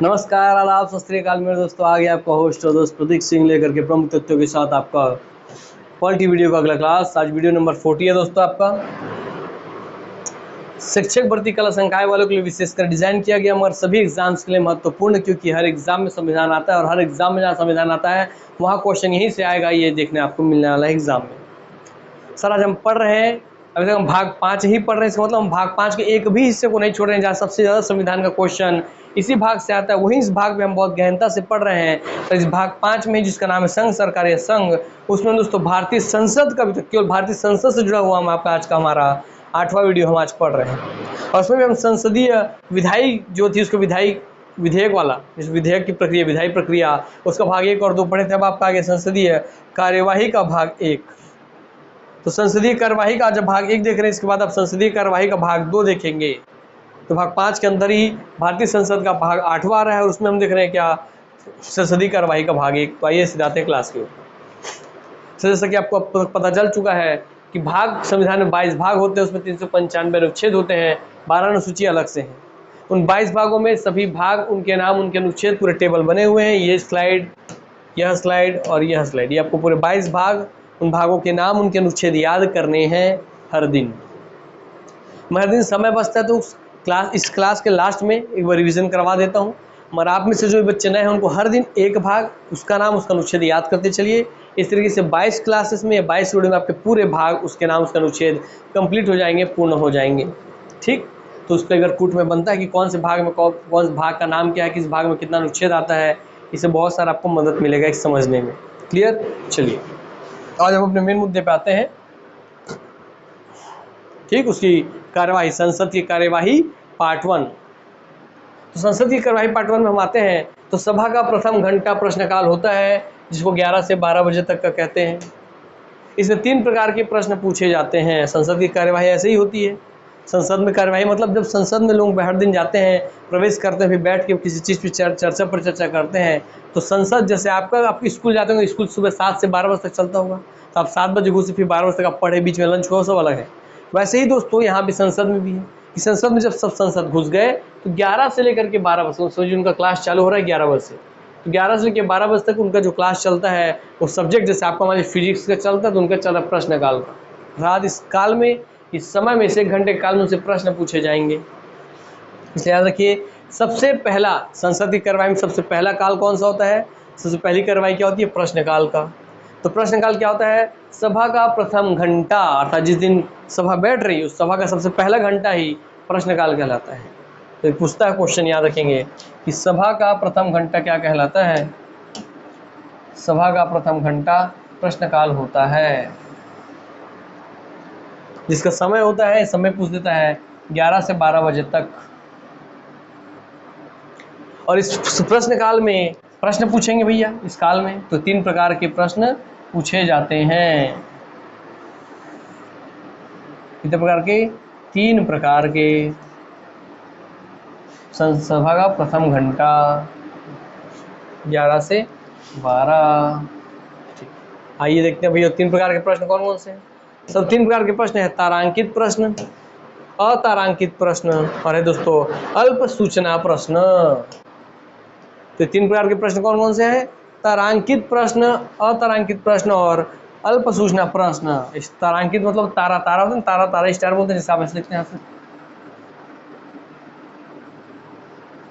नमस्कार, आदाब, सत श्री अकाल मेरे दोस्तों। आ गया आपका होस्ट और दोस्त प्रतीक सिंह लेकर के प्रमुख तथ्यों के साथ आपका पॉलिटी वीडियो का अगला क्लास। आज वीडियो नंबर 40 है दोस्तों। आपका शिक्षक भर्ती कला संकाय वालों के लिए विशेषकर डिजाइन किया गया, मगर सभी एग्जाम्स के लिए महत्वपूर्ण, क्योंकि हर एग्जाम में संविधान आता है और हर एग्जाम में जहाँ संविधान आता है वहाँ क्वेश्चन यहीं से आएगा। ये देखने आपको मिलने वाला है एग्जाम में। सर आज हम पढ़ रहे हैं, अभी तक हम भाग 5 ही पढ़ रहे हैं। इसका मतलब हम भाग 5 के एक भी हिस्से को नहीं छोड़ रहे हैं। जहाँ सबसे ज़्यादा संविधान का क्वेश्चन इसी भाग से आता है, वहीं इस भाग में हम बहुत गहनता से पढ़ रहे हैं। तो इस भाग 5 में, जिसका नाम है संघ सरकार या संघ, उसमें दोस्तों भारतीय संसद का भी, केवल भारतीय संसद से जुड़ा हुआ हम आपका आज का हमारा 8वां वीडियो हम आज पढ़ रहे हैं। और उसमें भी हम संसदीय विधायी जो थी उसको विधेयक वाला, इस विधेयक की प्रक्रिया, विधायी प्रक्रिया, उसका भाग 1 और 2 पढ़े थे। अब आपका आगे संसदीय कार्यवाही का भाग 1। तो संसदीय कार्यवाही का जब भाग 1 देख रहे हैं, इसके बाद आप संसदीय कार्यवाही का भाग 2 देखेंगे। तो भाग 5 के अंदर ही भारतीय संसद का भाग 8वां आ रहा है, और उसमें हम देख रहे हैं क्या, संसदीय कार्यवाही का भाग 1। तो आइए सीधे आते हैं क्लास के ऊपर। जैसा कि आपको पता चल चुका है कि भाग संविधान में 22 भाग होते हैं, उसमें 395 अनुच्छेद होते हैं, 12 अनुसूची अलग से हैं। उन 22 भागों में सभी भाग, उनके नाम, उनके अनुच्छेद पूरे टेबल बने हुए हैं। ये स्लाइड, यह स्लाइड और यह स्लाइड, ये आपको पूरे 22 भाग, उन भागों के नाम, उनके अनुच्छेद याद करने हैं हर दिन। मैं हर दिन समय बचता है तो इस क्लास के लास्ट में एक बार रिवीजन करवा देता हूँ। मगर आप में से जो बच्चे नए हैं उनको हर दिन एक भाग, उसका नाम, उसका अनुच्छेद याद करते चलिए। इस तरीके से 22 क्लासेस में या 22 वीडियो में आपके पूरे भाग, उसके नाम, उसका अनुच्छेद कंप्लीट हो जाएंगे, पूर्ण हो जाएंगे। ठीक, तो उस पर अगर कूट में बनता है कि कौन से भाग में कौन से भाग का नाम क्या है, किस भाग में कितना अनुच्छेद आता है, इससे बहुत सारा आपको मदद मिलेगा इस समझने में। क्लियर? चलिए आज हम अपने मेन मुद्दे पे आते हैं। ठीक, उसकी कार्यवाही, संसद की कार्यवाही पार्ट 1। तो संसद की कार्यवाही पार्ट 1 में हम आते हैं तो सभा का प्रथम घंटा प्रश्नकाल होता है, जिसको 11 से 12 बजे तक का कहते हैं। इसमें 3 प्रकार के प्रश्न पूछे जाते हैं। संसद की कार्यवाही ऐसे ही होती है। संसद में कार्यवाही मतलब जब संसद में लोग हर दिन जाते हैं, प्रवेश करते हैं, फिर बैठ के किसी चीज़ पर चर्चा करते हैं। तो संसद, जैसे आप स्कूल जाते होंगे, स्कूल सुबह 7 से 12 बजे तक चलता होगा, तो आप 7 बजे घुसे, फिर 12 बजे तक आप पढ़े, बीच में लंच हो, सब अलग है। वैसे ही दोस्तों यहाँ भी संसद में भी है कि संसद में जब सब संसद घुस गए तो 11 से लेकर के 12 बजे, समझिए उनका क्लास चालू हो रहा है 11 बजे से, तो 11 से लेकर 12 बजे तक उनका जो क्लास चलता है वो सब्जेक्ट, जैसे आपका हमारे फिजिक्स का चलता है तो उनका चल रहा है प्रश्नकाल का। रात इस काल में, इस समय में से 1 घंटे काल में उनसे प्रश्न पूछे जाएंगे। इसलिए याद रखिए, सबसे पहला संसद की कार्यवाही में सबसे पहला काल कौन सा होता है? सबसे पहली कार्यवाही क्या होती है? प्रश्नकाल का। तो प्रश्नकाल क्या होता है? सभा का प्रथम घंटा, अर्थात जिस दिन सभा बैठ रही है उस सभा का सबसे पहला घंटा ही प्रश्नकाल कहलाता है। तो पूछता है क्वेश्चन, याद रखेंगे कि सभा का प्रथम घंटा क्या कहलाता है? सभा का प्रथम घंटा प्रश्नकाल होता है, जिसका समय होता है, समय पूछ देता है 11 से 12 बजे तक। और इस प्रश्नकाल में प्रश्न पूछेंगे भैया इस काल में, तो 3 प्रकार के प्रश्न पूछे जाते हैं। कितने प्रकार के? 3 प्रकार के। सभा का प्रथम घंटा 11 से 12। आइए देखते हैं भैया 3 प्रकार के प्रश्न कौन कौन से हैं। सब 3 प्रकार के प्रश्न है। तारांकित प्रश्न, अतारांकित प्रश्न और है दोस्तों अल्प सूचना प्रश्न। तो 3 प्रकार के प्रश्न कौन कौन से हैं? तारांकित प्रश्न, अतारांकित प्रश्न और अल्प सूचना प्रश्न। इस तारांकित मतलब तारा तारा होता है, तारा तारा स्टार बोलते हैं, जैसे आप ऐसे लिखते हैं,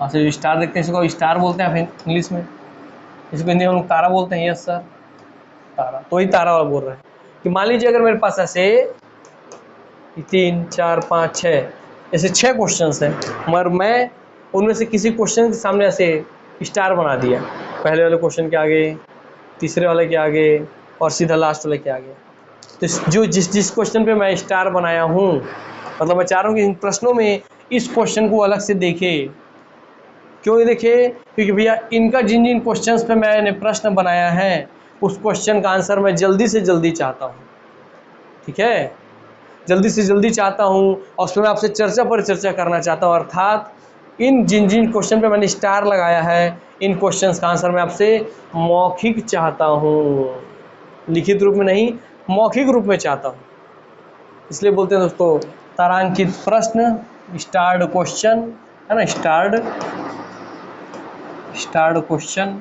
जो स्टार देखते हैं इसको स्टार बोलते हैं इंग्लिश में, इसको हिंदी में हम तारा बोलते हैं। यस सर, तारा। तो ही तारा वाला बोल रहे हैं कि मान लीजिए अगर मेरे पास ऐसे 3 4 5 6 ऐसे 6 क्वेश्चन हैं, मगर मैं उनमें से किसी क्वेश्चन के सामने ऐसे स्टार बना दिया, पहले वाले क्वेश्चन के आगे, तीसरे वाले के आगे और सीधा लास्ट वाले के आगे। तो जो जिस क्वेश्चन पे मैं स्टार बनाया हूँ, मतलब मैं चाह रहा हूँ कि इन प्रश्नों में इस क्वेश्चन को अलग से देखे। क्यों ये देखे? क्योंकि भैया इनका जिन जिन क्वेश्चंस पे मैंने प्रश्न बनाया है उस क्वेश्चन का आंसर मैं जल्दी से जल्दी चाहता हूँ। ठीक है, जल्दी से जल्दी चाहता हूँ और उसमें मैं आपसे चर्चा पर चर्चा करना चाहता हूँ। अर्थात इन जिन जिन क्वेश्चन पे मैंने स्टार लगाया है इन क्वेश्चंस का आंसर मैं आपसे मौखिक चाहता हूँ, लिखित रूप में नहीं, मौखिक रूप में चाहता हूँ। इसलिए बोलते हैं दोस्तों तारांकित प्रश्न, स्टार्ड क्वेश्चन, है ना, स्टार्ड क्वेश्चन,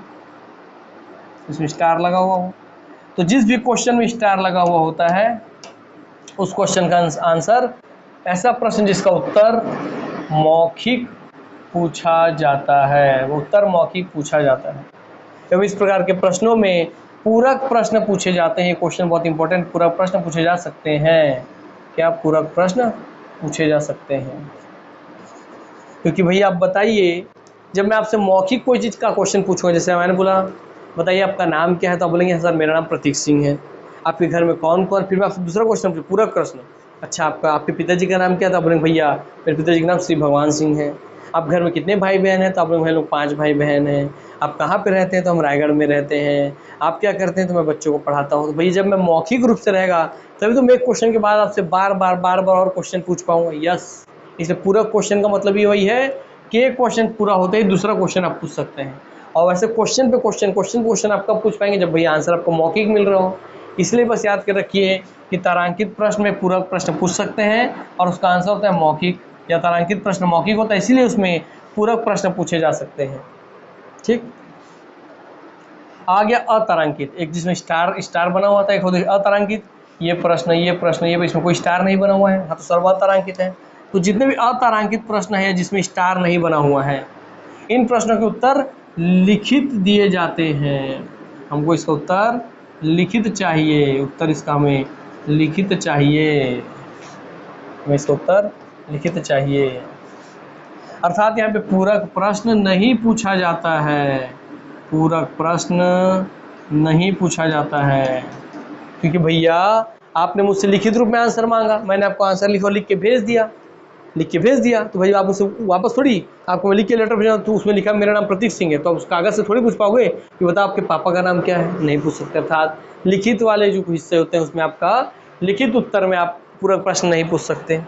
इसमें स्टार लगा हुआ हो। तो जिस भी क्वेश्चन में स्टार लगा हुआ होता है उस क्वेश्चन का आंसर, ऐसा प्रश्न जिसका उत्तर मौखिक पूछा जाता है, वो उत्तर मौखिक पूछा जाता है। जब इस प्रकार के प्रश्नों में पूरक प्रश्न पूछे जाते हैं, क्वेश्चन बहुत इंपॉर्टेंट, पूरक प्रश्न पूछे जा सकते हैं। क्या पूरक प्रश्न पूछे जा सकते हैं? क्योंकि भैया आप बताइए, जब मैं आपसे मौखिक कोई चीज़ का क्वेश्चन पूछूंगा, जैसे मैंने बोला बताइए आपका नाम क्या है, तो आप बोलेंगे सर मेरा नाम प्रतीक सिंह है। आपके घर में कौन कौन, फिर मैं आपसे दूसरा क्वेश्चन पूछूं, पूरक प्रश्न, अच्छा आपके पिताजी का नाम क्या था, आप बोलेंगे भैया मेरे पिताजी का नाम श्री भगवान सिंह है। आप घर में कितने भाई बहन हैं, तो आप बोलेंगे हम लोग 5 भाई बहन हैं। आप कहाँ पे रहते हैं, तो हम रायगढ़ में रहते हैं। आप क्या करते हैं, तो मैं बच्चों को पढ़ाता हूँ। तो भैया जब मैं मौखिक रूप से रहेगा तभी तो मैं एक क्वेश्चन के बाद आपसे बार बार और क्वेश्चन पूछ पाऊंगा। यस, इसलिए पूरक क्वेश्चन का मतलब ये वही है कि एक क्वेश्चन पूरा होते ही दूसरा क्वेश्चन आप पूछ सकते हैं। और वैसे क्वेश्चन पे क्वेश्चन आप कब पूछ पाएंगे, जब भैया आंसर आपको मौखिक मिल रहा हो। इसलिए बस याद कर रखिए कि तारांकित प्रश्न में पूरक प्रश्न पूछ सकते हैं और उसका आंसर होता है मौखिक, या तारांकित प्रश्न मौखिक होता है इसीलिए उसमें पूरक प्रश्न पूछे जा सकते हैं। ठीक, आ गया अतारांकित, एक जिसमें स्टार बना हुआ था, एक होता है अतारांकित। ये प्रश्न इसमें कोई स्टार नहीं बना हुआ है, हाँ तो सर्व अतारांकित है। तो जितने भी अतारांकित प्रश्न है जिसमें स्टार नहीं बना हुआ है, इन प्रश्नों के उत्तर लिखित दिए जाते हैं। हमको इसका उत्तर लिखित चाहिए, उत्तर इसका हमें लिखित चाहिए, हमें इसका उत्तर लिखित चाहिए। अर्थात यहाँ पे पूरक प्रश्न नहीं पूछा जाता है, पूरक प्रश्न नहीं पूछा जाता है। क्योंकि भैया आपने मुझसे लिखित रूप में आंसर मांगा, मैंने आपको आंसर लिख के भेज दिया, तो भाई आप उससे वापस थोड़ी, आपको मैं लिख के लेटर भेजा तो उसमें लिखा मेरा नाम प्रतीक सिंह है, तो आप उस कागज़ से थोड़ी पूछ पाओगे कि बताओ आपके पापा का नाम क्या है, नहीं पूछ सकते। अर्थात लिखित वाले जो हिस्से होते हैं उसमें आपका लिखित उत्तर में आप पूरक प्रश्न नहीं पूछ सकते।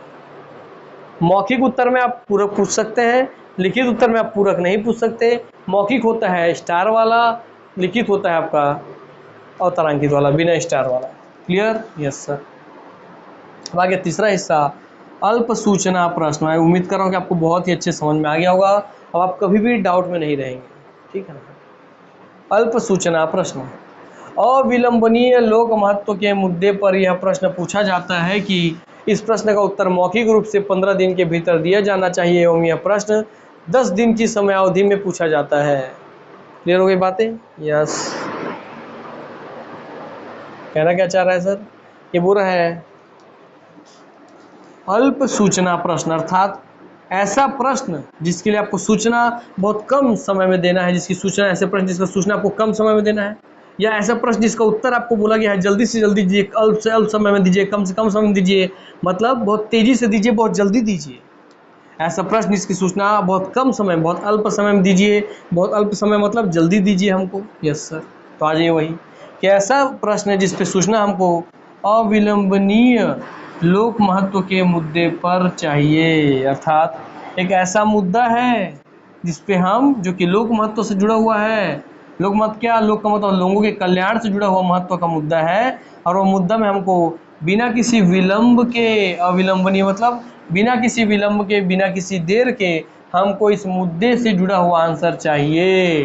मौखिक उत्तर में आप पूरक पूछ सकते हैं, लिखित उत्तर में आप पूरक नहीं पूछ सकते। मौखिक होता है स्टार वाला, लिखित होता है आपका अतारांकित वाला, बिना स्टार वाला। क्लियर? Yes sir. अब आगे तीसरा हिस्सा, अल्प सूचना प्रश्न। मैं उम्मीद कर रहा हूँ कि आपको बहुत ही अच्छे समझ में आ गया होगा, अब आप कभी भी डाउट में नहीं रहेंगे। ठीक है ना। अल्प सूचना प्रश्न, अविलंबनीय लोक महत्व के मुद्दे पर यह प्रश्न पूछा जाता है कि इस प्रश्न का उत्तर मौखिक रूप से 15 दिन के भीतर दिया जाना चाहिए एवं यह प्रश्न 10 दिन की समयावधि में पूछा जाता है। क्लियर हो गई बातें? यस। कहना क्या चाह रहा है सर? ये बुरा है अल्प सूचना प्रश्न, अर्थात ऐसा प्रश्न जिसके लिए आपको सूचना बहुत कम समय में देना है, जिसकी सूचना, ऐसे प्रश्न जिसका सूचना आपको कम समय में देना है, या ऐसा प्रश्न जिसका उत्तर आपको बोला गया है जल्दी से जल्दी दीजिए, अल्प से अल्प समय में दीजिए, कम से कम समय में दीजिए, मतलब बहुत तेजी से दीजिए, बहुत जल्दी दीजिए। ऐसा प्रश्न जिसकी सूचना बहुत कम समय, बहुत अल्प समय में दीजिए, बहुत अल्प समय मतलब जल्दी दीजिए हमको। Yes sir. तो आ जाइए वही कि ऐसा प्रश्न है जिस पे सूचना हमको अविलंबनीय लोक महत्व के मुद्दे पर चाहिए, अर्थात एक ऐसा मुद्दा है जिस पे हम, जो कि लोक महत्व से जुड़ा हुआ है। लोक महत्व क्या? लोक का मतलब लोगों के कल्याण से जुड़ा हुआ महत्व का मुद्दा है, और वो मुद्दा में हमको बिना किसी विलंब के, अविलंबनीय मतलब बिना किसी विलंब के, बिना किसी देर के हमको इस मुद्दे से जुड़ा हुआ आंसर चाहिए।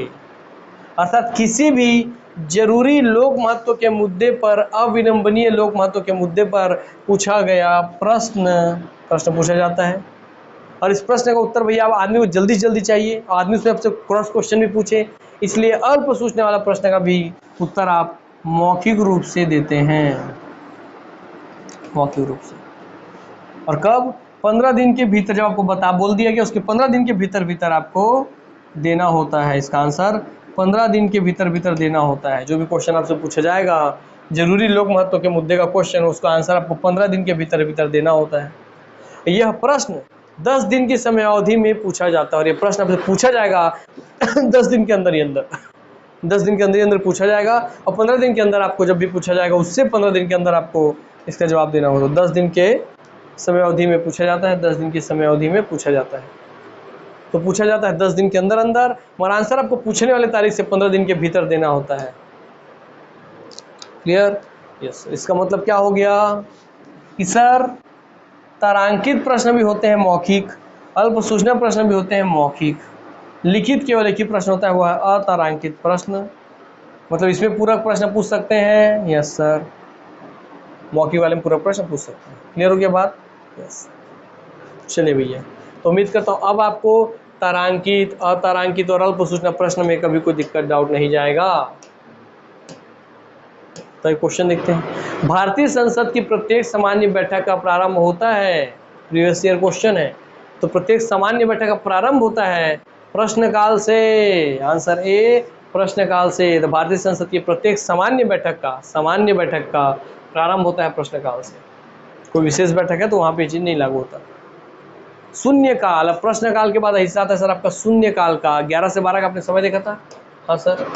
अर्थात किसी भी जरूरी लोक महत्व के मुद्दे पर, अविलंबनीय लोक महत्व के मुद्दे पर पूछा गया प्रश्न पूछा जाता है। और इस प्रश्न का उत्तर भैया आदमी को जल्दी से जल्दी चाहिए, और आदमी उससे आपसे क्रॉस क्वेश्चन भी पूछे, इसलिए अल्प सूचना वाला प्रश्न का भी उत्तर आप मौखिक रूप से देते हैं, मौखिक रूप से। और कब? 15 दिन के भीतर, जब आपको बोल दिया गया उसके 15 दिन के भीतर आपको देना होता है। इसका आंसर 15 दिन के भीतर देना होता है। जो भी क्वेश्चन आपसे पूछा जाएगा जरूरी लोक महत्व के मुद्दे का क्वेश्चन, उसका आंसर आपको 15 दिन के भीतर देना होता है। यह प्रश्न 10 दिन की समयावधि में पूछा जाता है, और यह प्रश्न आपसे पूछा जाएगा 10 दिन के अंदर ही अंदर, 10 दिन के अंदर पूछा जाएगा, और 15 दिन के अंदर आपको जब भी पूछा जाएगा उससे 15 दिन के अंदर आपको इसका जवाब देना होगा। 10 दिन के समयावधि में पूछा जाता है, 10 दिन की समयावधि में पूछा जाता है। तो पूछा जाता है 10 दिन के अंदर अंदर, और आंसर आपको पूछने वाले तारीख से 15 दिन के भीतर देना होता है। क्लियर? यस। इसका मतलब क्या हो गया कि सर तारांकित प्रश्न भी होते हैं मौखिक, अल्प सूचना प्रश्न भी होते हैं मौखिक। लिखित केवल एक ही प्रश्न होता है, वह अतारांकित प्रश्न, मतलब इसमें पूरक प्रश्न पूछ सकते हैं। यस सर, मौखिक वाले में पूरक प्रश्न पूछ सकते हैं। क्लियर हो गया बात? यस। चलिए भैया, तो उम्मीद करता हूँ अब आपको तारांकित, अतारांकित और अल्प सूचना प्रश्न में कभी कोई दिक्कत डाउट नहीं जाएगा। तो एक क्वेश्चन देखते हैं। भारतीय संसद की प्रत्येक सामान्य बैठक का प्रारंभ होता है, प्रीवियस ईयर क्वेश्चन है, तो प्रत्येक सामान्य बैठक का प्रारंभ होता है प्रश्नकाल से। आंसर ए, प्रश्नकाल से। तो भारतीय संसद की प्रत्येक सामान्य बैठक का प्रारंभ होता है प्रश्नकाल से। कोई विशेष बैठक है तो वहाँ पे चीज नहीं लागू होता। शून्यकाल, अब प्रश्नकाल के बाद हिस्सा आता है सर आपका शून्यकाल का। 11 से 12 का आपने समय देखा था? हाँ सर,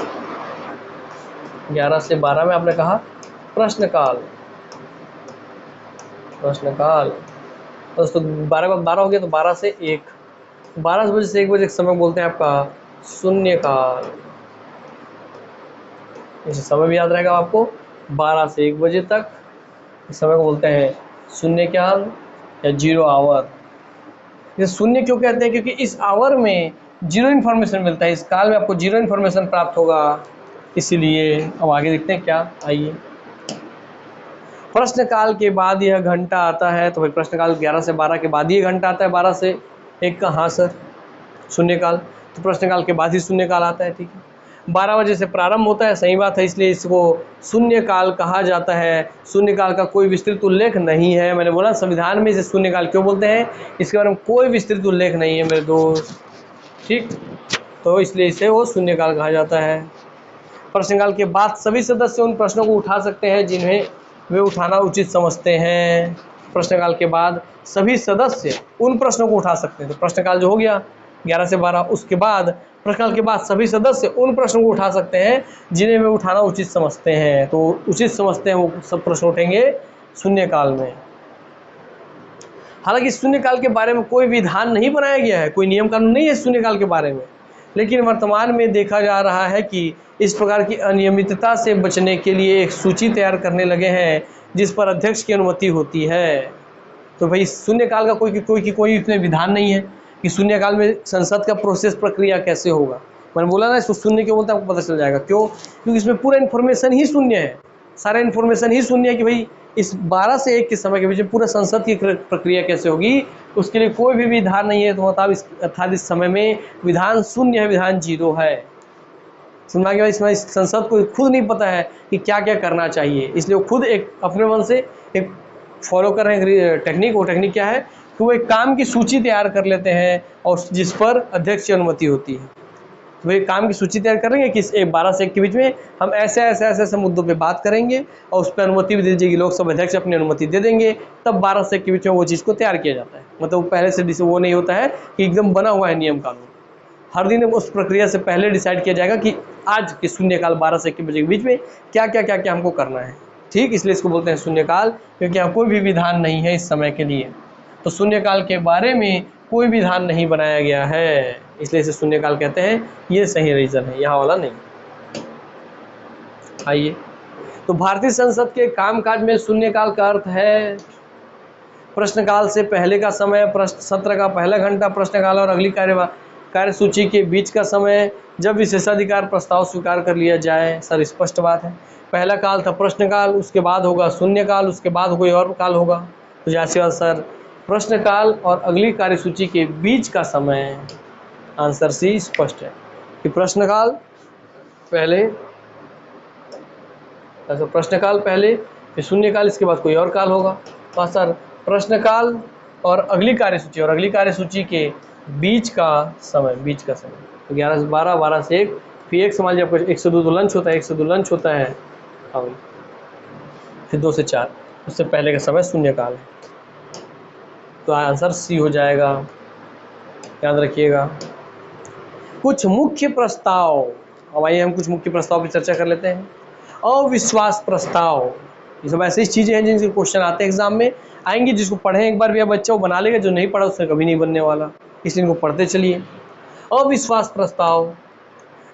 11 से 12 में आपने कहा प्रश्नकाल। दोस्तों 12 हो गया तो 12 से 1, 12 बजे से 1 बजे समय बोलते हैं आपका शून्यकाल। इसे समय भी याद रहेगा आपको, 12 से 1 बजे तक इस समय को बोलते हैं शून्यकाल या जीरो आवर। ये शून्य क्यों कहते हैं? क्योंकि इस आवर में जीरो इन्फॉर्मेशन मिलता है, इस काल में आपको जीरो इन्फॉर्मेशन प्राप्त होगा, इसीलिए। अब आगे देखते हैं क्या, आइए। प्रश्नकाल के बाद यह घंटा आता है, तो भाई प्रश्नकाल 11 से 12 के बाद ये घंटा आता है, 12 से 1 का। हाँ सर, शून्यकाल, तो प्रश्नकाल के बाद ही शून्यकाल आता है, ठीक है। 12 बजे से प्रारंभ होता है, सही बात है, इसलिए इसको शून्यकाल कहा जाता है। शून्यकाल का कोई विस्तृत उल्लेख नहीं है। मैंने बोला संविधान में इसे शून्यकाल क्यों बोलते हैं, इसके बारे में कोई विस्तृत उल्लेख नहीं है मेरे दोस्त, ठीक। तो इसलिए इसे वो शून्यकाल कहा जाता है। प्रश्नकाल के बाद सभी सदस्य उन प्रश्नों को उठा सकते हैं जिन्हें वे उठाना उचित समझते हैं। प्रश्नकाल के बाद सभी सदस्य उन प्रश्नों को उठा सकते हैं। तो प्रश्नकाल जो हो गया 11 से 12, उसके बाद प्रश्नकाल के बाद सभी सदस्य उन प्रश्नों को उठा सकते हैं जिन्हें वे उठाना उचित समझते हैं। तो उचित समझते हैं वो सब प्रश्न उठेंगे शून्यकाल में। हालांकि शून्यकाल के बारे में कोई विधान नहीं बनाया गया है, कोई नियम कानून नहीं है शून्यकाल के बारे में, लेकिन वर्तमान में देखा जा रहा है कि इस प्रकार की अनियमितता से बचने के लिए एक सूची तैयार करने लगे हैं जिस पर अध्यक्ष की अनुमति होती है। तो भाई शून्यकाल का कोई इसमें विधान नहीं है कि शून्यकाल में संसद का प्रोसेस प्रक्रिया कैसे होगा। मैंने बोला ना इसको शून्य क्यों बोलते हैं, आपको पता चल जाएगा क्यों, क्योंकि इसमें पूरा इन्फॉर्मेशन ही शून्य है, सारा इन्फॉर्मेशन ही शून्य है कि भाई इस 12 से 1 के समय के बीच में पूरा संसद की प्रक्रिया कैसे होगी, उसके लिए कोई भी विधान नहीं है। तो मतलब अर्थात इस समय में विधान शून्य है, विधान जीरो है। सुना कि इसमें संसद को खुद नहीं पता है कि क्या क्या करना चाहिए, इसलिए वो खुद एक अपने मन से एक फॉलो कर रहे हैं टेक्निक। वो टेक्निक क्या है कि वो एक काम की सूची तैयार कर लेते हैं और जिस पर अध्यक्ष की अनुमति होती है। तो वो एक काम की सूची तैयार करेंगे कि 12 से 1 के बीच में हम ऐसे मुद्दों पे बात करेंगे और उस पर अनुमति भी दी जाएगी, लोकसभा अध्यक्ष अपनी अनुमति दे देंगे, तब 12 से 1 के बीच में वो चीज़ को तैयार किया जाता है। मतलब पहले से वो नहीं होता है कि एकदम बना हुआ है नियम कानून, हर दिन उस प्रक्रिया से पहले डिसाइड किया जाएगा कि आज के शून्यकाल 12 से 1 के बजे के बीच में क्या क्या हमको करना है, ठीक। इसलिए इसको बोलते हैं शून्यकाल, क्योंकि यहाँ कोई भी विधान नहीं है इस समय के लिए। तो शून्यकाल के बारे में कोई विधान नहीं बनाया गया है, इसलिए इसे शून्यकाल कहते हैं। ये सही रीज़न है, यहाँ वाला नहीं। आइए, तो भारतीय संसद के कामकाज में शून्यकाल का अर्थ है प्रश्नकाल से पहले का समय, प्रश्न सत्र का पहला घंटा, प्रश्नकाल और अगली कार्यसूची के बीच का समय, जब विशेषाधिकार प्रस्ताव स्वीकार कर लिया जाए। सर स्पष्ट बात है, पहला काल था प्रश्नकाल, उसके बाद होगा शून्यकाल, उसके बाद कोई और काल होगा। तो जैसे सर प्रश्नकाल और अगली कार्यसूची के बीच का समय, आंसर सी स्पष्ट है कि प्रश्नकाल पहले, प्रश्नकाल पहले फिर शून्यकाल, इसके बाद कोई और काल होगा। तो सर प्रश्नकाल और अगली कार्यसूची के बीच का समय, तो 11 से 12, 12 से 1, फिर 1 मान लीजिए आपको 1 से 2 तो लंच होता है, 1 से 2 लंच होता है, हाँ, फिर 2 से 4, उससे पहले का समय शून्यकाल है। तो आंसर सी हो जाएगा, याद रखिएगा। कुछ मुख्य प्रस्ताव, अब आइए हम कुछ मुख्य प्रस्ताव पर चर्चा कर लेते हैं। अविश्वास प्रस्ताव, ये सब ऐसी चीज़ें हैं जिनके क्वेश्चन आते हैं एग्जाम में, आएंगे। जिसको पढ़ें एक बार भी बच्चा वो बना लेगा, जो नहीं पढ़ा उससे कभी नहीं बनने वाला, इसलिए इनको पढ़ते चलिए। अविश्वास प्रस्ताव,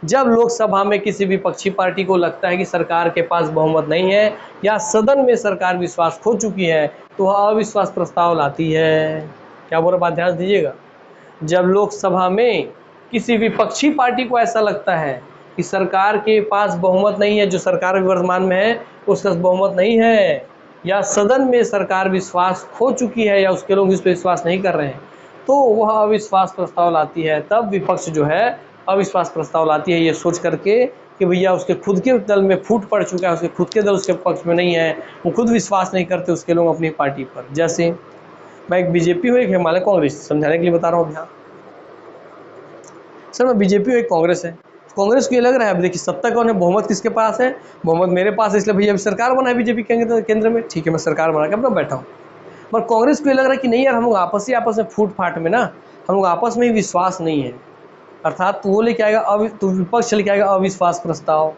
जब लोकसभा में किसी विपक्षी पार्टी को लगता है कि सरकार के पास बहुमत नहीं है या सदन में सरकार विश्वास खो चुकी है, तो वह अविश्वास प्रस्ताव लाती है। क्या बोल रहा, बात ध्यान दीजिएगा। जब लोकसभा में किसी विपक्षी पार्टी को ऐसा लगता है कि सरकार के पास बहुमत नहीं है, जो सरकार वर्तमान में है उसका बहुमत नहीं है, या सदन में सरकार विश्वास खो चुकी है या उसके लोग इस पर विश्वास नहीं कर रहे हैं, तो वह अविश्वास प्रस्ताव लाती है। तब विपक्ष जो है अविश्वास प्रस्ताव लाती है ये सोच करके कि भैया उसके खुद के दल में फूट पड़ चुका है, उसके खुद के दल उसके पक्ष में नहीं है, वो खुद विश्वास नहीं करते उसके लोग अपनी पार्टी पर। जैसे मैं एक बीजेपी हूँ, एक हिमालय कांग्रेस, समझाने के लिए बता रहा हूँ। यहाँ सर मैं बीजेपी हूँ, एक कांग्रेस है। कांग्रेस को ये लग रहा है, अब देखिए सत्ता कौन है, बहुमत किसके पास है, बहुमत मेरे पास है, इसलिए भैया अभी सरकार बना है बीजेपी केंद्र में, ठीक है मैं सरकार बना के अपना बैठा हूँ। पर कांग्रेस को ये लग रहा है कि नहीं यार, हम लोग आपस में फूट फाट में ना, हम लोग आपस में ही विश्वास नहीं है, अर्थात वो लेके आएगा तो विपक्ष लेके आएगा अविश्वास प्रस्ताव।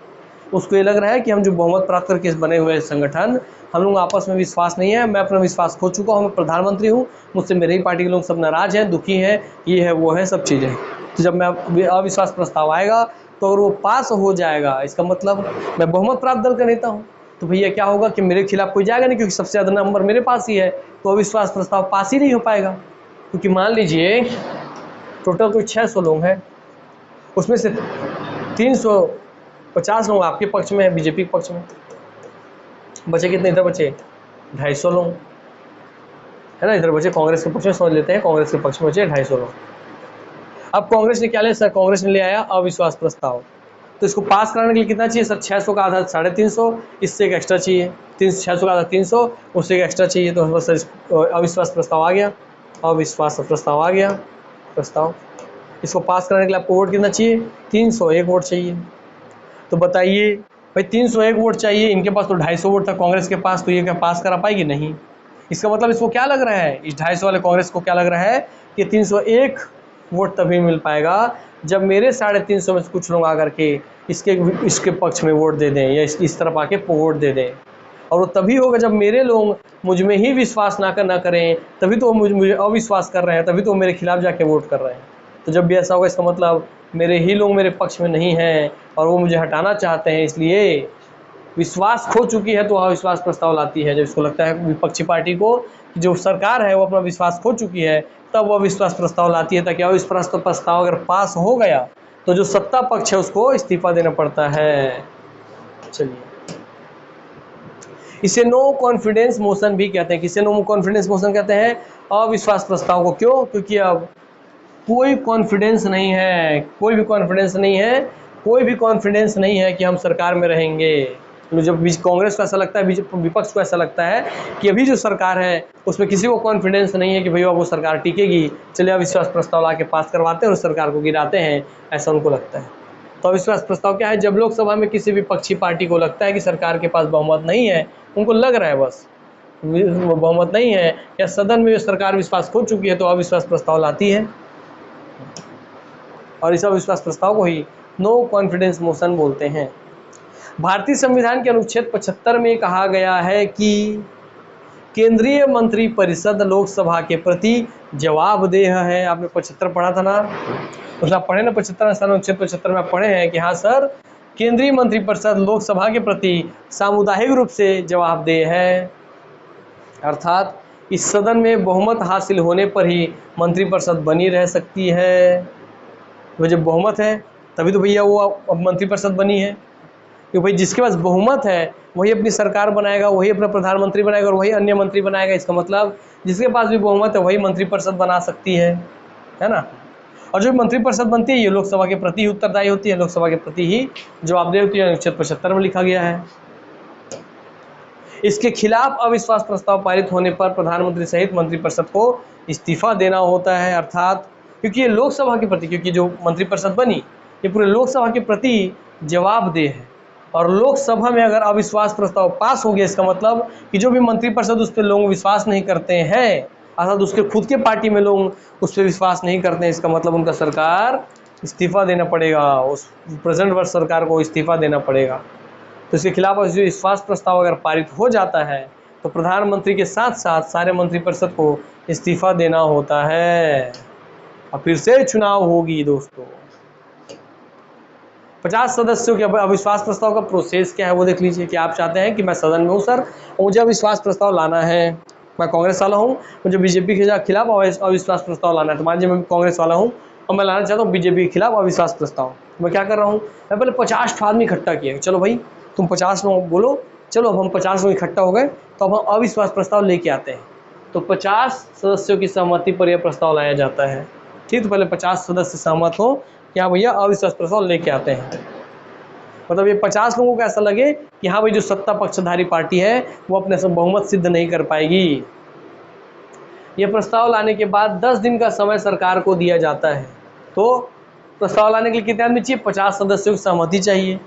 उसको ये लग रहा है कि हम जो बहुमत प्राप्त करके बने हुए संगठन, हम लोग आपस में विश्वास नहीं है, मैं अपना विश्वास खो चुका हूँ, मैं प्रधानमंत्री हूँ, मुझसे मेरे ही पार्टी के लोग सब नाराज हैं, दुखी हैं, ये है वो है सब चीज़ें। तो जब मैं अविश्वास प्रस्ताव आएगा तो अगर वो पास हो जाएगा, इसका मतलब मैं बहुमत प्राप्त दल का नेता हूँ, तो भैया क्या होगा कि मेरे खिलाफ कोई जाएगा नहीं, क्योंकि सबसे ज़्यादा नंबर मेरे पास ही है, तो अविश्वास प्रस्ताव पास ही नहीं हो पाएगा। क्योंकि मान लीजिए टोटल कोई 600 लोग हैं, उसमें से 350 लोग आपके पक्ष में है, बीजेपी के पक्ष में, बचे कितने इधर बचे 250 लोग, है ना, इधर बचे कांग्रेस के पक्ष में, समझ लेते हैं कांग्रेस के पक्ष में बचे 250 लोग। अब कांग्रेस ने क्या लिया सर, कांग्रेस ने ले आया अविश्वास प्रस्ताव, तो इसको पास कराने के लिए कितना चाहिए सर, 600 का आधा 350, इससे एक एक्स्ट्रा चाहिए, 600 का आधा 300, उससे एक एक्स्ट्रा चाहिए, तो बस सर अविश्वास प्रस्ताव आ गया, अविश्वास प्रस्ताव आ गया प्रस्ताव। इसको पास कराने के लिए आपको वोट कितना चाहिए, 301 वोट चाहिए। तो बताइए भाई 301 वोट चाहिए, इनके पास तो 250 वोट था कांग्रेस के पास, तो ये क्या पास करा पाएगी, नहीं। इसका मतलब इसको क्या लग रहा है, इस 250 वाले कांग्रेस को क्या लग रहा है कि 301 वोट तभी मिल पाएगा जब मेरे 350 में से कुछ लोग आकर के इसके पक्ष में वोट दे दें, या इस तरफ आके वोट दे दें, और वो तभी होगा जब मेरे लोग मुझ में ही विश्वास ना करें, तभी तो मुझे अविश्वास कर रहे हैं, तभी तो मेरे खिलाफ जाके वोट कर रहे हैं। तो जब भी ऐसा होगा इसका मतलब मेरे ही लोग मेरे पक्ष में नहीं हैं और वो मुझे हटाना चाहते हैं, इसलिए विश्वास खो चुकी है तो अविश्वास प्रस्ताव लाती है। जब इसको लगता है विपक्षी पार्टी को कि जो सरकार है वो अपना विश्वास खो चुकी है, तब वो अविश्वास प्रस्ताव लाती है, ताकि अविश्वास प्रस्ताव अगर पास हो गया तो जो सत्ता पक्ष है उसको इस्तीफा देना पड़ता है। चलिए, इसे नो कॉन्फिडेंस मोशन भी कहते हैं। किसे नो कॉन्फिडेंस मोशन कहते हैं, अविश्वास प्रस्ताव को। क्यों, क्योंकि अब कोई कॉन्फिडेंस नहीं है, कोई भी कॉन्फिडेंस नहीं है, कोई भी कॉन्फिडेंस नहीं है कि हम सरकार में रहेंगे। जब कांग्रेस को ऐसा लगता है, विपक्ष को ऐसा लगता है कि अभी जो सरकार है उसमें किसी को कॉन्फिडेंस नहीं है कि भैया वो सरकार टिकेगी, चलिए अविश्वास प्रस्ताव ला के पास करवाते हैं और सरकार को गिराते हैं, ऐसा उनको लगता है। तो अविश्वास प्रस्ताव क्या है, जब लोकसभा में किसी विपक्षी पार्टी को लगता है कि सरकार के पास बहुमत नहीं है, उनको लग रहा है बस बहुमत नहीं है, या सदन में सरकार विश्वास खो चुकी है, तो अविश्वास प्रस्ताव लाती है, और इस अविश्वास प्रस्ताव को ही नो कॉन्फिडेंस मोशन बोलते हैं। भारतीय संविधान के अनुच्छेद 75 में कहा गया है कि केंद्रीय मंत्रिपरिषद लोकसभा के प्रति जवाबदेह है। आपने 75 पढ़ा था ना, उसमें आप पढ़े ना 75 अनुच्छेद 75 में आप पढ़े हैं कि हाँ सर, केंद्रीय मंत्रिपरिषद लोकसभा के प्रति सामुदायिक रूप से जवाबदेह है, अर्थात इस सदन में बहुमत हासिल होने पर ही मंत्रिपरिषद बनी रह सकती है। तो जब बहुमत है तभी तो भैया वो अब मंत्रिपरिषद बनी है, क्योंकि भाई जिसके पास बहुमत है वही अपनी सरकार बनाएगा, वही अपना प्रधानमंत्री बनाएगा और वही अन्य मंत्री बनाएगा। इसका मतलब जिसके पास भी बहुमत है वही मंत्रिपरिषद बना सकती है ना। और जो मंत्रिपरिषद बनती है ये लोकसभा के प्रति ही उत्तरदायी होती है, लोकसभा के प्रति ही जवाबदेह होती है, अनुच्छेद 75 में लिखा गया है। इसके खिलाफ अविश्वास प्रस्ताव पारित होने पर प्रधानमंत्री सहित मंत्रिपरिषद को इस्तीफा देना होता है, अर्थात क्योंकि ये लोकसभा के प्रति, क्योंकि जो मंत्रिपरिषद बनी ये पूरे लोकसभा के प्रति जवाबदेह है, और लोकसभा में अगर अविश्वास प्रस्ताव पास हो गया, इसका मतलब कि जो भी मंत्रिपरिषद उस पर लोग विश्वास नहीं करते हैं, अर्थात उसके खुद के पार्टी में लोग उस पर विश्वास नहीं करते हैं, इसका मतलब उनका सरकार इस्तीफा देना पड़ेगा, उस प्रेजेंट वर्ष सरकार को इस्तीफा देना पड़ेगा। तो इसके खिलाफ जो विश्वास प्रस्ताव अगर पारित हो जाता है तो प्रधानमंत्री के साथ साथ सारे मंत्रिपरिषद को इस्तीफा देना होता है, और फिर से चुनाव होगी दोस्तों। 50 सदस्यों के अविश्वास प्रस्ताव का प्रोसेस क्या है वो देख लीजिए, कि आप चाहते हैं कि मैं सदन में हूँ सर, मुझे अविश्वास प्रस्ताव लाना है, मैं कांग्रेस वाला हूँ, मुझे बीजेपी के खिलाफ अविश्वास प्रस्ताव लाना है। तो मान लीजिए मैं कांग्रेस वाला हूँ और मैं लाना चाहता हूँ बीजेपी के खिलाफ अविश्वास प्रस्ताव। मैं क्या कर रहा हूँ, मैं पहले 50 आदमी इकट्ठा किया, चलो भाई तुम 50 लोग बोलो, चलो अब हम 50 लोग इकट्ठा हो गए तो अब हम अविश्वास प्रस्ताव लेके आते हैं। तो 50 सदस्यों की सहमति पर यह प्रस्ताव लाया जाता है। ठीक, तो पहले 50 सदस्य सहमत हो कि हाँ भैया अविश्वास प्रस्ताव लेके आते हैं। मतलब ये 50 लोगों को ऐसा लगे कि हाँ भाई जो सत्ता पक्षधारी पार्टी है वो अपने से बहुमत सिद्ध नहीं कर पाएगी। ये प्रस्ताव लाने के बाद 10 दिन का समय सरकार को दिया जाता है। तो प्रस्ताव लाने के लिए कितने आदमी चाहिए, 50 सदस्यों की सहमति चाहिए।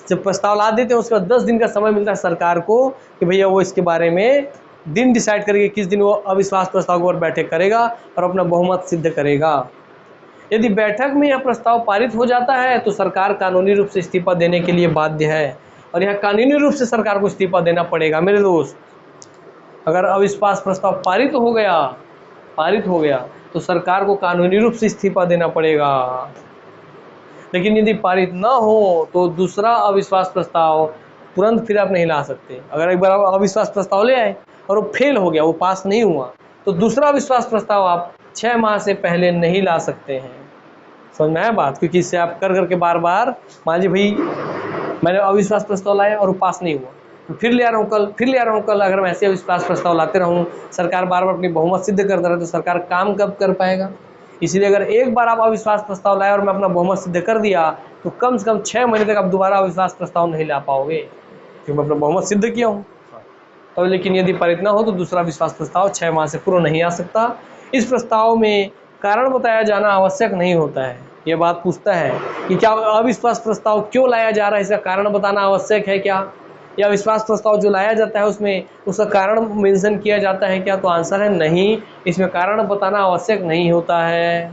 जब प्रस्ताव ला देते हैं उसके बाद 10 दिन का समय मिलता है सरकार को कि भैया वो इसके बारे में दिन डिसाइड करेगी किस दिन वो अविश्वास प्रस्ताव के ऊपर बैठक करेगा और अपना बहुमत सिद्ध करेगा। यदि बैठक में यह प्रस्ताव पारित हो जाता है तो सरकार कानूनी रूप से इस्तीफा देने के लिए बाध्य है, और यह कानूनी रूप से सरकार को इस्तीफा देना पड़ेगा मेरे दोस्त। अगर अविश्वास प्रस्ताव पारित हो गया तो सरकार को कानूनी रूप से इस्तीफा देना पड़ेगा। लेकिन यदि पारित न हो तो दूसरा अविश्वास प्रस्ताव तुरंत फिर आप नहीं ला सकते। अगर एक बार आप अविश्वास प्रस्ताव ले आए और वो फेल हो गया, वो पास नहीं हुआ, तो दूसरा अविश्वास प्रस्ताव आप 6 माह से पहले नहीं ला सकते हैं। समझ में आया बात? क्योंकि इससे आप कर करके बार बार, मान लीजिए भाई मैंने अविश्वास प्रस्ताव लाया और वो पास नहीं हुआ, तो फिर ले आ रहा हूँ कल, फिर ले आ रहा हूँ कल। अगर मैं ऐसे अविश्वास प्रस्ताव लाते रहूँ, सरकार बार बार अपनी बहुमत सिद्ध करता रहे, तो सरकार काम कब कर पाएगा? इसलिए अगर एक बार आप अविश्वास प्रस्ताव लाए और मैं अपना बहुमत सिद्ध कर दिया तो कम से कम 6 महीने तक आप दोबारा अविश्वास प्रस्ताव नहीं ला पाओगे, क्योंकि मैं अपना बहुमत सिद्ध किया हूँ। तो लेकिन यदि पारित न हो तो दूसरा विश्वास प्रस्ताव 6 माह से पूर्व नहीं आ सकता। इस प्रस्ताव में कारण बताया जाना आवश्यक नहीं होता है। यह बात पूछता है कि क्या अविश्वास प्रस्ताव क्यों लाया जा रहा है, इसका कारण बताना आवश्यक है क्या, या विश्वास प्रस्ताव जो लाया जाता है उसमें उसका कारण मेंशन किया जाता है क्या? तो आंसर है नहीं, इसमें कारण बताना आवश्यक नहीं होता है।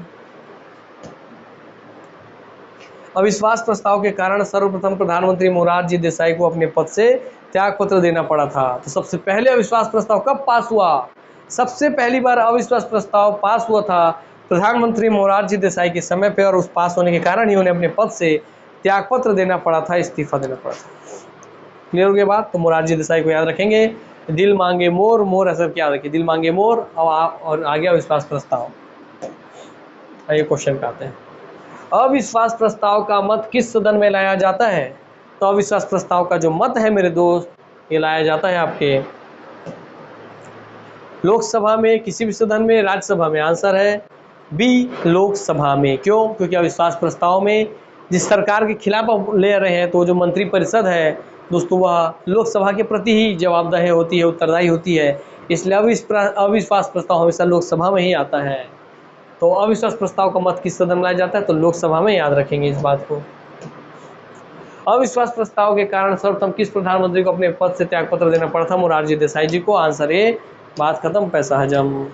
अविश्वास प्रस्ताव के कारण सर्वप्रथम प्रधानमंत्री मोरारजी देसाई को अपने पद से त्याग पत्र देना पड़ा था। तो सबसे पहले अविश्वास प्रस्ताव कब पास हुआ? सबसे पहली बार अविश्वास प्रस्ताव पास हुआ था प्रधानमंत्री मोरारजी देसाई के समय पे, और उस पास होने के कारण ही उन्हें अपने पद से त्याग पत्र देना पड़ा था, इस्तीफा देना पड़ा था। क्लियर हो गया बात? तो मोरारजी देसाई को याद रखेंगे, दिल मांगे मोर, मोर असर क्या रखिए, दिल मांगे मोर, और आ गया अविश्वास प्रस्ताव। ये क्वेश्चन पे आते हैं, अविश्वास प्रस्ताव का मत किस सदन में लाया जाता है? तो अविश्वास प्रस्ताव का जो मत है मेरे दोस्त, ये लाया जाता है आपके लोकसभा में, किसी भी सदन में, राज्यसभा में। आंसर है बी, लोकसभा में। क्यों? क्योंकि अविश्वास प्रस्ताव में जिस सरकार के खिलाफ आप ले रहे हैं तो जो मंत्रिपरिषद है दोस्तों वह लोकसभा के प्रति ही जवाबदेह होती है, उत्तरदायी होती है, इसलिए अविश्वास प्रस्ताव हमेशा लोकसभा में ही आता है। तो अविश्वास प्रस्ताव का मत किस सदन में लाया जाता है? तो लोकसभा में, याद रखेंगे इस बात को। अविश्वास प्रस्ताव के कारण सर्वप्रथम किस प्रधानमंत्री को अपने पद से त्यागपत्र देना पड़ा था? मोरारजी देसाई जी को। आंसर ए, बात खत्म, पैसा हजम।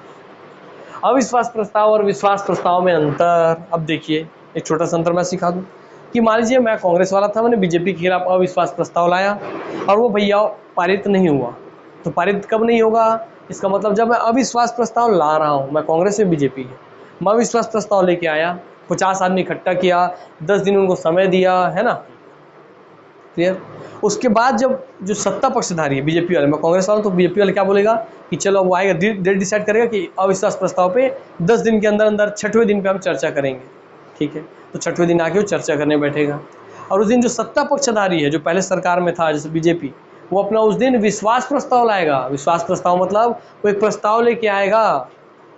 अविश्वास प्रस्ताव और विश्वास प्रस्ताव में अंतर। अब देखिए एक छोटा सा अंतर मैं सिखा दूं कि मान लीजिए मैं कांग्रेस वाला था, मैंने बीजेपी के खिलाफ अविश्वास प्रस्ताव लाया और वो भैया पारित नहीं हुआ। तो पारित कब नहीं होगा? इसका मतलब जब मैं अविश्वास प्रस्ताव ला रहा हूँ, मैं कांग्रेस से बीजेपी है, मैं अविश्वास प्रस्ताव लेके आया, 50 आदमी इकट्ठा किया, 10 दिन उनको समय दिया, है ना, क्लियर। उसके बाद जब जो सत्ता पक्षधारी है बीजेपी वाले, मैं कांग्रेस वाला, तो बीजेपी वाले क्या बोलेगा कि चलो वो आएगा, डेट डिसाइड करेगा कि अविश्वास प्रस्ताव पे 10 दिन के अंदर अंदर 6वें दिन पे हम चर्चा करेंगे। ठीक है, तो 6वें दिन आके वो चर्चा करने बैठेगा, और उस दिन जो सत्ता पक्षधारी है जो पहले सरकार में था जैसे बीजेपी, वो अपना उस दिन विश्वास प्रस्ताव लाएगा। विश्वास प्रस्ताव मतलब वो एक प्रस्ताव लेके आएगा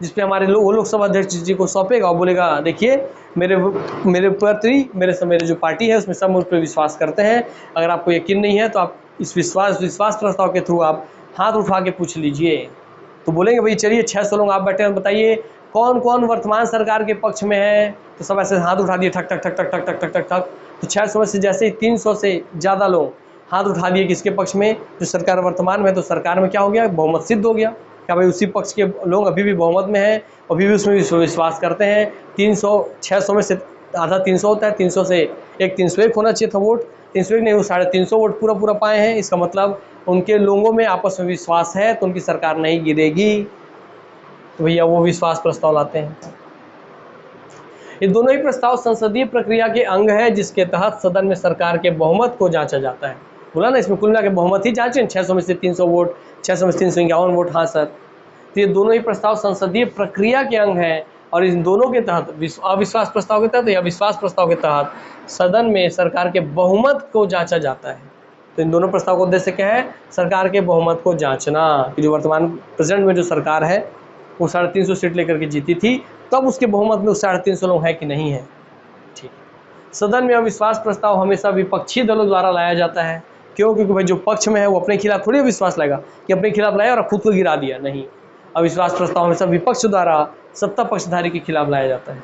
जिसपे हमारे वो लोकसभा अध्यक्ष जी को सौंपेगा और बोलेगा देखिए मेरे प्रति मेरे जो पार्टी है उसमें सब मुझ पर विश्वास करते हैं, अगर आपको यकीन नहीं है तो आप इस विश्वास प्रस्ताव के थ्रू आप हाथ उठा के पूछ लीजिए। तो बोलेंगे भाई चलिए 600 लोग आप बैठे हैं, बताइए कौन कौन वर्तमान सरकार के पक्ष में है, तो सब ऐसे हाथ उठा दिए, ठक ठक ठक ठक ठक ठक ठक ठक ठक। तो 600 में से जैसे ही 300 से ज़्यादा लोग हाथ उठा दिए किसके पक्ष में, जो सरकार वर्तमान में, तो सरकार में क्या हो गया, बहुमत सिद्ध हो गया। क्या भाई उसी पक्ष के लोग अभी भी बहुमत में हैं, अभी भी उसमें विश्वास करते हैं। 600 में से आधा 300 होता है, 300 से एक 301 होना चाहिए था वोट, 301 नहीं, वो 350 वोट पूरा पाए हैं। इसका मतलब उनके लोगों में आपस में विश्वास है, तो उनकी सरकार नहीं गिरेगी। तो भैया वो विश्वास प्रस्ताव लाते हैं। ये दोनों ही प्रस्ताव संसदीय प्रक्रिया के अंग है जिसके तहत सदन में सरकार के बहुमत को जांचा जाता है। बोला ना, इसमें कुल मिला के बहुमत ही जांचे, 600 में से 300 वोट, 600 में से 351 वोट। हाँ सर, तो ये दोनों ही प्रस्ताव संसदीय प्रक्रिया के अंग हैं और इन दोनों के तहत अविश्वास प्रस्ताव के तहत या विश्वास प्रस्ताव के तहत सदन में सरकार के बहुमत को जांचा जाता है। तो इन दोनों प्रस्ताव का उद्देश्य क्या है? सरकार के बहुमत को जांचना कि जो वर्तमान प्रेजेंट में जो सरकार है वो 350 सीट लेकर के जीती थी, तब उसके बहुमत में 350 लोग हैं कि नहीं है। ठीक, सदन में अविश्वास प्रस्ताव हमेशा विपक्षी दलों द्वारा लाया जाता है। क्यों? क्योंकि भाई जो पक्ष में है वो अपने खिलाफ थोड़ी विश्वास लाएगा कि अपने खिलाफ लाया और खुद को गिरा दिया, नहीं। अविश्वास प्रस्ताव हमेशा विपक्ष द्वारा सत्ता पक्षधारी के खिलाफ लाया जाता है।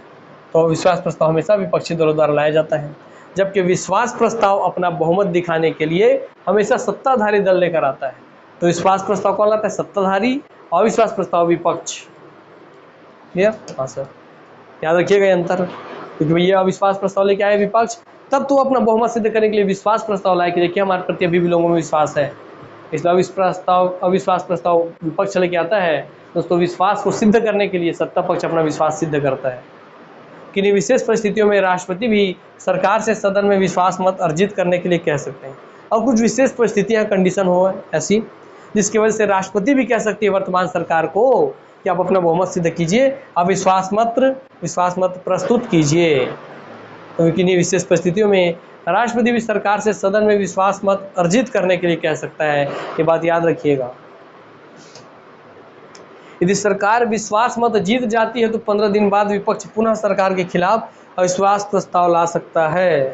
तो अविश्वास प्रस्ताव हमेशा विपक्षी दलों द्वारा लाया जाता है, जबकि विश्वास प्रस्ताव अपना बहुमत दिखाने के लिए हमेशा सत्ताधारी दल लेकर आता है। तो विश्वास प्रस्ताव कौन लाता है? सत्ताधारी। अविश्वास प्रस्ताव विपक्ष। क्लियर? हाँ सर, याद रखिएगा ये अंतर, क्योंकि भैया अविश्वास प्रस्ताव लेके आए विपक्ष, तब तो अपना बहुमत सिद्ध करने के लिए विश्वास प्रस्ताव लाए कि देखिए हमारे प्रति अभी भी लोगों में विश्वास है। इसलिए अविश्वास प्रस्ताव विपक्ष लेके आता है दोस्तों विश्वास को सिद्ध करने के लिए। सत्ता पक्ष अपना विश्वास सिद्ध करता है। किन्हीं विशेष परिस्थितियों में राष्ट्रपति भी सरकार से सदन में विश्वास मत अर्जित करने के लिए कह सकते हैं। और कुछ विशेष परिस्थितियां कंडीशन हो ऐसी जिसकी वजह से राष्ट्रपति भी कह सकती है वर्तमान सरकार को कि आप अपना बहुमत सिद्ध कीजिए, आप विश्वास मत प्रस्तुत कीजिए। तो किन्हीं विशेष परिस्थितियों में राष्ट्रपति भी सरकार से सदन में विश्वास मत अर्जित करने के लिए कह सकता है। ये बात याद रखिएगा। यदि सरकार विश्वास मत जीत जाती है तो 15 दिन बाद विपक्ष पुनः सरकार के खिलाफ अविश्वास प्रस्ताव ला सकता है।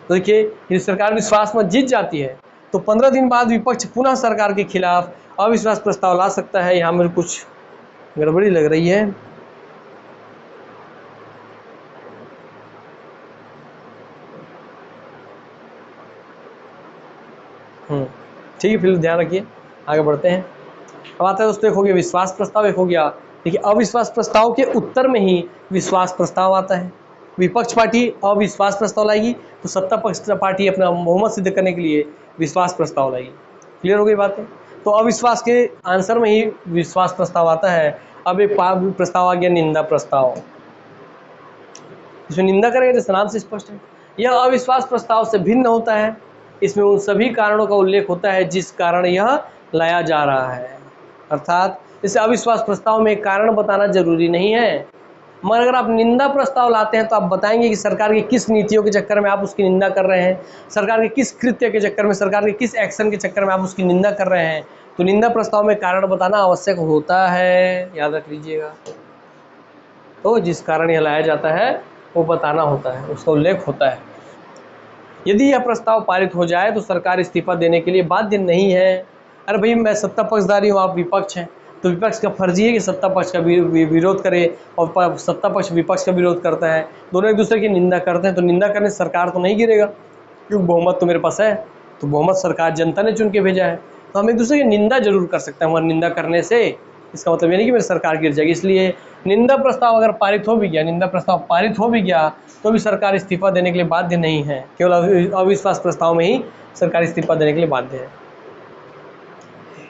तो देखिए, यदि सरकार विश्वास मत जीत जाती है तो 15 दिन बाद विपक्ष पुनः सरकार के खिलाफ अविश्वास प्रस्ताव ला सकता है। यहाँ मेरे कुछ गड़बड़ी लग रही है। ठीक है, फिर ध्यान रखिए, आगे बढ़ते हैं। अब आता है दोस्तों, एक हो गया विश्वास प्रस्ताव, एक हो गया देखिए अविश्वास प्रस्ताव के उत्तर में ही विश्वास प्रस्ताव आता है। विपक्ष पार्टी अविश्वास प्रस्ताव लाएगी तो सत्ता पक्ष पार्टी अपना बहुमत सिद्ध करने के लिए विश्वास प्रस्ताव लाएगी। क्लियर हो गई बातें? तो अविश्वास के आंसर में ही विश्वास प्रस्ताव आता है। अब एक प्रस्ताव आ गया निंदा प्रस्ताव। इसमें निंदा करेंगे जैसे नाम से स्पष्ट है, यह अविश्वास प्रस्ताव से भिन्न होता है। इसमें उन सभी कारणों का उल्लेख होता है जिस कारण यह लाया जा रहा है। अर्थात इसे अविश्वास प्रस्ताव में कारण बताना जरूरी नहीं है, मगर अगर आप निंदा प्रस्ताव लाते हैं तो आप बताएंगे कि सरकार की किस नीतियों के चक्कर में आप उसकी निंदा कर रहे हैं, सरकार के किस कृत्य के चक्कर में, सरकार के किस एक्शन के चक्कर में आप उसकी निंदा कर रहे हैं। तो निंदा प्रस्ताव में कारण बताना आवश्यक होता है, याद रख लीजिएगा। तो जिस कारण यह लाया जाता है वो बताना होता है, उसका उल्लेख होता है। यदि यह प्रस्ताव पारित हो जाए तो सरकार इस्तीफा देने के लिए बाध्य नहीं है। अरे भाई, मैं सत्ता पक्षधारी हूँ, आप विपक्ष हैं, तो विपक्ष का फर्जी है कि सत्ता पक्ष का विरोध करे और सत्ता पक्ष विपक्ष का विरोध करता है, दोनों एक दूसरे की निंदा करते हैं। तो निंदा करने से सरकार तो नहीं गिरेगा, क्योंकि बहुमत तो मेरे पास है, तो बहुमत सरकार जनता ने चुन के भेजा है। तो हम एक दूसरे की निंदा जरूर कर सकते हैं, हमारी निंदा करने से इसका मतलब ये नहीं कि मेरी सरकार गिर जाएगी। इसलिए निंदा प्रस्ताव अगर पारित हो भी गया, निंदा प्रस्ताव पारित हो भी गया तो भी सरकार इस्तीफा देने के लिए बाध्य नहीं है। केवल अविश्वास प्रस्ताव में ही सरकार इस्तीफा देने के लिए बाध्य है।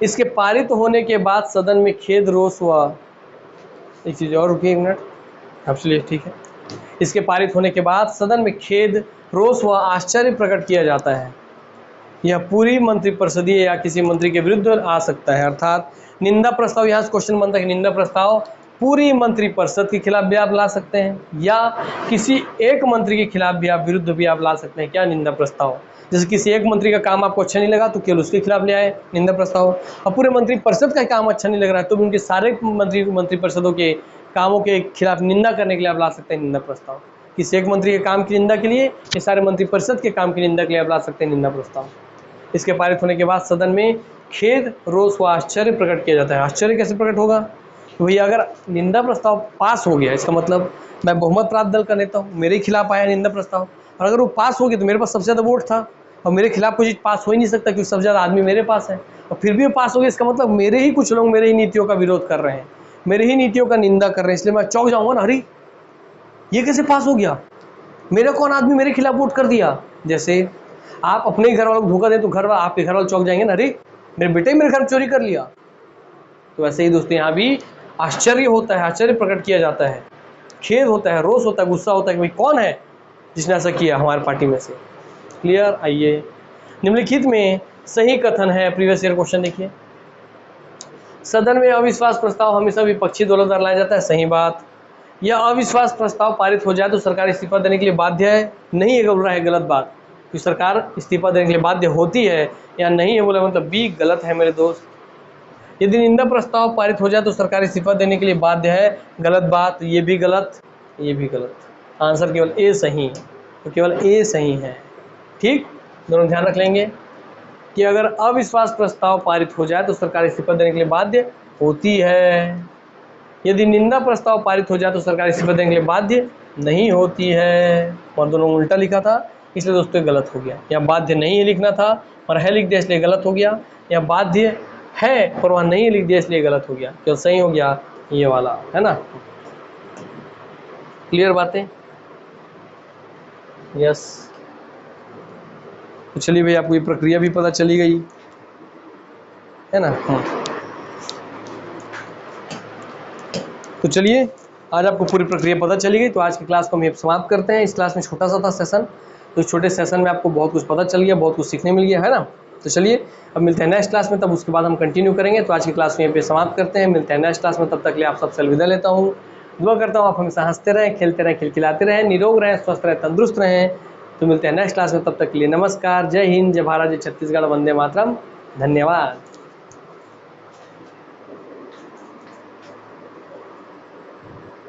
इसके पारित होने के बाद सदन में खेद, रोष व एक चीज़ और, रुकिए एक मिनट, चलिए ठीक है। इसके पारित होने के बाद सदन में खेद, रोष व आश्चर्य प्रकट किया जाता है। यह पूरी मंत्रिपरिषदीय या किसी मंत्री के विरुद्ध आ सकता है। अर्थात निंदा प्रस्ताव, यहाँ से क्वेश्चन बनता है कि निंदा प्रस्ताव पूरी मंत्रिपरिषद के खिलाफ भी आप ला सकते हैं या किसी एक मंत्री के खिलाफ भी आप विरुद्ध भी आप ला सकते हैं। क्या निंदा प्रस्ताव? जैसे किसी एक मंत्री का काम आपको अच्छा नहीं लगा तो केवल उसके खिलाफ ले आए निंदा प्रस्ताव, और पूरे मंत्रिपरिषद का काम अच्छा नहीं लग रहा है तो भी उनके सारे मंत्रिपरिषदों के कामों के खिलाफ निंदा करने के लिए आप ला सकते हैं निंदा प्रस्ताव। किसी एक मंत्री के काम की निंदा के लिए ये सारे मंत्रिपरिषद के काम की निंदा के लिए आप ला सकते हैं निंदा प्रस्ताव। इसके पारित होने के बाद सदन में खेद, रोष व आश्चर्य प्रकट किया जाता है। आश्चर्य कैसे प्रकट होगा? तो भैया अगर निंदा प्रस्ताव पास हो गया, इसका मतलब मैं बहुमत प्राप्त दल का नेता हूँ, मेरे खिलाफ आया निंदा प्रस्ताव, और अगर वो पास हो गया तो मेरे पास सबसे ज़्यादा वोट था और मेरे खिलाफ कोई चीज़ पास हो ही नहीं सकता क्योंकि सबसे ज़्यादा आदमी मेरे पास है, और फिर भी वो पास हो गया, इसका मतलब मेरे ही कुछ लोग मेरे ही नीतियों का विरोध कर रहे हैं, मेरे ही नीतियों का निंदा कर रहे हैं, इसलिए मैं चौंक जाऊँगा ना, अरे ये कैसे पास हो गया, मेरा कौन आदमी मेरे खिलाफ वोट कर दिया। जैसे आप अपने घर वालों को धोखा दें तो आपके घर वाले चौंक जाएंगे ना, अरे मेरे बेटे मेरे घर चोरी कर लिया। तो ऐसे ही दोस्तों यहाँ भी आश्चर्य होता है, आश्चर्य प्रकट किया जाता है, खेद होता है, रोष होता है, गुस्सा होता है कि भाई कौन है जिसने ऐसा किया हमारे पार्टी में से। क्लियर? आइए निम्नलिखित में सही कथन है। प्रीवियस ईयर क्वेश्चन देखिए, सदन में अविश्वास प्रस्ताव हमेशा विपक्षी दलों द्वारा लाया जाता है, सही बात। यह अविश्वास प्रस्ताव पारित हो जाए तो सरकार इस्तीफा देने के लिए बाध्य है, नहीं है, बोल रहा है गलत बात, कि सरकार इस्तीफा देने के लिए बाध्य होती है या नहीं है, बोला मतलब बी गलत है मेरे दोस्त। यदि निंदा प्रस्ताव पारित हो जाए तो सरकार इस्तीफा देने के लिए बाध्य है, गलत बात, ये भी गलत, ये भी गलत। आंसर केवल ए सही, तो केवल ए सही है। ठीक, दोनों ध्यान रख लेंगे कि अगर अविश्वास प्रस्ताव पारित हो जाए तो सरकार इस्तीफा देने के लिए बाध्य होती है, यदि निंदा प्रस्ताव पारित हो जाए तो सरकार इस्तीफा देने के लिए बाध्य नहीं होती है। और दोनों उल्टा लिखा था, इसलिए दोस्तों गलत हो गया। या बाध्य नहीं है लिखना था और है लिख दिया इसलिए गलत हो गया, या बाध्य है और वहाँ नहीं लिख दिया इसलिए गलत हो गया, तो सही हो गया ये वाला, है ना। क्लियर बातें? यस। तो चलिए भाई, आपको ये प्रक्रिया भी पता चली गई, है ना। तो चलिए, आज आपको पूरी प्रक्रिया पता चली गई, तो आज की क्लास को हम ये समाप्त करते हैं। इस क्लास में छोटा सा था सेशन, तो इस छोटे सेशन में आपको बहुत कुछ पता चल गया, बहुत कुछ सीखने मिल गया, है ना। तो चलिए, अब मिलते हैं नेक्स्ट क्लास में, तब उसके बाद हम कंटिन्यू करेंगे। तो आज की क्लास में यहाँ पे समाप्त करते हैं, मिलते हैं नेक्स्ट क्लास में, तब तक के लिए आप सबसे अलविदा लेता हूँ। दुआ करता हूँ आप हमेशा हंसते रहें, खेलते रहें, खिलखिलाते रहें, निरोग रहें, स्वस्थ रहें, तंदुरुस्त रहें। तो मिलते हैं नेक्स्ट क्लास में, तब तक के लिए नमस्कार, जय हिंद, जय भारत, जय छत्तीसगढ़, वंदे मातरम, धन्यवाद।